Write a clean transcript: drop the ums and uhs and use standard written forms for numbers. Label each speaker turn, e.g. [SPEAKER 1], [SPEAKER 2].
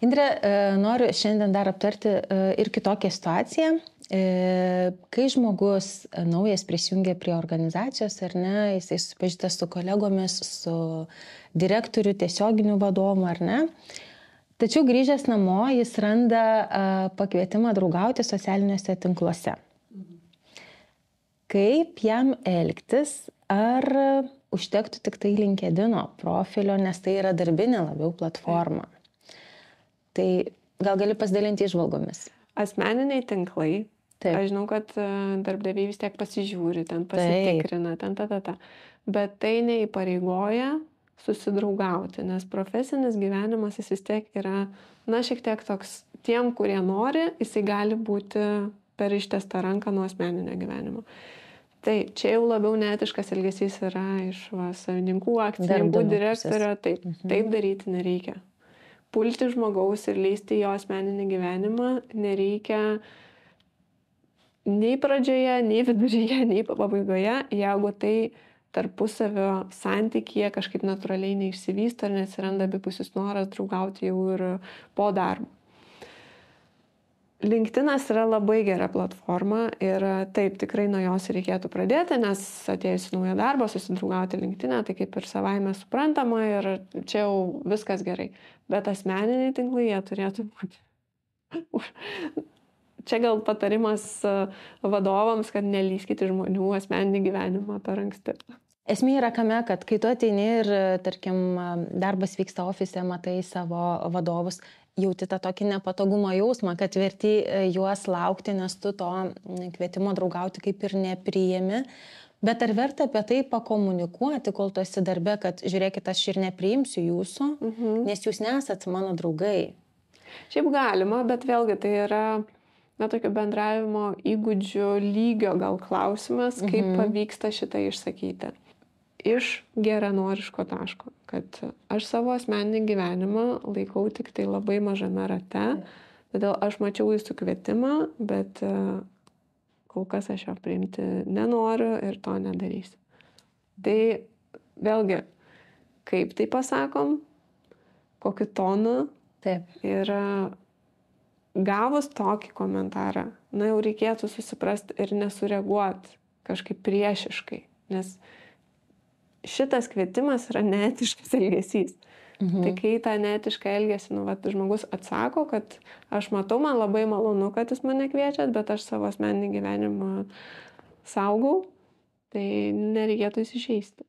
[SPEAKER 1] Indre, noriu šiandien dar aptarti ir kitokią situaciją. Kai žmogus naujas prisijungia prie organizacijos, ar ne, jisai susipažįstas su kolegomis, su direktoriu, tiesioginiu vadovu, ar ne. Tačiau grįžęs namo jis randa pakvietimą draugauti socialiniuose tinkluose. Kaip jam elgtis, ar užtektų tik tai LinkedIn profilio, nes tai yra darbinė labiau platforma. Tai gal gali pasidalinti įžvalgomis?
[SPEAKER 2] Asmeniniai tinklai.
[SPEAKER 1] Taip.
[SPEAKER 2] Aš žinau, kad darbdaviai vis tiek pasižiūri, ten pasitikrina, bet tai neįpareigoja susidraugauti, nes profesinis gyvenimas jis vis tiek yra, šiek tiek toks, tiem, kurie nori, jisai gali būti per ištestą ranką nuo asmeninio gyvenimo. Tai čia jau labiau neetiškas elgesys yra iš savininkų, akcininkų, direktorio, taip daryti nereikia. Pulti žmogaus ir leisti jo asmeninį gyvenimą nereikia nei pradžioje, nei viduryje, nei pabaigoje, jeigu tai tarpusavio santykyje kažkaip natūraliai neišsivysto ir neatsiranda abipusis noras draugauti jau ir po darbo. LinkedInas yra labai gera platforma ir taip tikrai nuo jos reikėtų pradėti, nes atėjus į naują darbą susidraugauti LinkedIną, tai kaip ir savaime suprantama ir čia jau viskas gerai. Bet asmeniniai tinklai jie turėtų būti. Čia gal patarimas vadovams, kad nelyskite žmonių asmeninį gyvenimą per anksti.
[SPEAKER 1] Esmė yra kame, kad kai tu ateini ir, tarkim, darbas vyksta ofise, matai savo vadovus, jauti tą tokį nepatogumo jausmą, kad verti juos laukti, nes tu to kvietimo draugauti kaip ir nepriimi. Bet ar verta apie tai pakomunikuoti, kol tu esi darbe, kad žiūrėkit, aš ir nepriimsiu jūsų, nes jūs nesat mano draugai?
[SPEAKER 2] Šiaip galima, bet vėlgi tai yra tokio bendravimo įgūdžių lygio gal klausimas, kaip pavyksta šitą išsakyti. Iš geranoriško taško, kad aš savo asmeninį gyvenimą laikau tik tai labai mažame rate, todėl aš mačiau jūsų kvietimą, bet kol kas aš jo priimti nenoriu ir to nedarysiu. Tai vėlgi, kaip tai pasakom, kokiu tonu ir gavus tokį komentarą, jau reikėtų susiprasti ir nesureaguoti kažkaip priešiškai, nes šitas kvietimas yra neetiškas elgesys. Tai kai tą neetišką elgesį, žmogus atsako, kad aš matau, man labai malonu, kad jūs mane kviečiat, bet aš savo asmeninį gyvenimą saugau, tai nereikėtų įsižeisti.